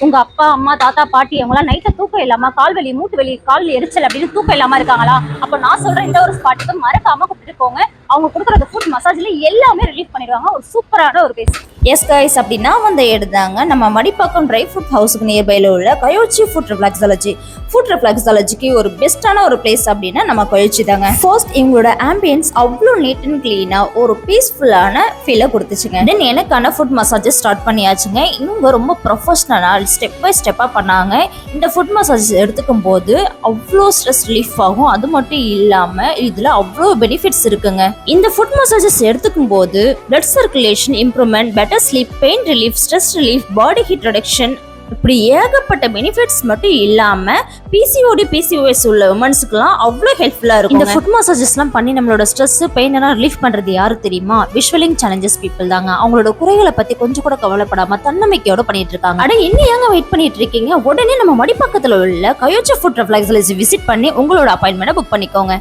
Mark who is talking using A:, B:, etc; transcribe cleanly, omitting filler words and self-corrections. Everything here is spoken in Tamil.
A: உங்க அப்பா அம்மா தாத்தா பாட்டி அவங்களாம் நைட்ல தூக்கம் இல்லாம கால் வலி மூட்டு வலி கால் எரிச்சல் அப்படின்னு தூக்கம் இல்லாம இருக்காங்களா? அப்ப நான் சொல்ற இந்த ஒரு ஸ்பாட்டுக்கு மறக்காம கூப்பிட்டு போங்க. அவங்க கொடுக்குற ஃபுட் மசாஜ்ல எல்லாமே ரிலீஃப் பண்ணிடுவாங்க. ஒரு சூப்பரான ஒரு பிளேஸ்.
B: எஸ் கைஸ், அப்படின்னா வந்து எடுத்தாங்க நம்ம மடிப்பாக்கம் ட்ரை ஃபுட் ஹவுஸுக்கு நியர்பைல உள்ள கயோச்சி ஃபுட் ரிஃப்ளெக்ஸாலஜிக்கு ஒரு பெஸ்ட்டான ஒரு பிளேஸ் அப்படின்னா நம்ம கயோச்சி தாங்க. ஃபர்ஸ்ட் இவங்களோட ஆம்பியன்ஸ் அவ்வளோ நீட் அண்ட் கிளீனா ஒரு பீஸ்ஃபுல்லான ஃபீலை கொடுத்துச்சுங்க. தென் எனக்கான ஃபுட் மசாஜஸ் ஸ்டார்ட் பண்ணியாச்சுங்க. இவங்க ரொம்ப ப்ரொஃபஷனலாக ஸ்டெப் பை ஸ்டெப்பாக பண்ணாங்க. இந்த ஃபுட் மசாஜ் எடுத்துக்கும் போது அவ்வளோ ஸ்ட்ரெஸ் ரிலீஃப் ஆகும். அது மட்டும் இல்லாமல் இதில் அவ்வளோ பெனிஃபிட்ஸ் இருக்குங்க. இந்த ஃபுட் மசாஜஸ் எடுத்துக்கும் போது blood circulation improvement, better sleep, pain relief, stress relief, body heat reduction, இப்படி ஏகப்பட்ட பெனிஃபிட்ஸ் மட்டும் இல்லாம பிசிஓஎஸ் உள்ள உமன்ஸ்க்குலாம் அவ்வளோ ஹெல்ப்ஃபுல்லா இருக்கும். இந்த ஃபுட் மசாஜஸ்லாம் பண்ணி நம்மளோட ஸ்ட்ரெஸ் பெயின் எல்லாம் ரிலீஃப் பண்றது யாரு தெரியுமா? விஷுவலிங் சேலஞ்சஸ் பீப்புள் தாங்க. அவங்களோட குறைகளை பத்தி கொஞ்சம் கூட கவலைப்படாம தன்னம்பிக்கையோட பண்ணிட்டு இருக்காங்க. அட இன்னும் ஏங்க வெயிட் பண்ணிட்டு இருக்கீங்க? உடனே நம்ம மடிப்பக்கத்துல உள்ள கயோச்சி ஃபுட் ரிஃப்ளெக்ஸாலஜி விசிட் பண்ணி உங்களோட அப்பாயின்மெண்ட் புக் பண்ணிக்கோங்க.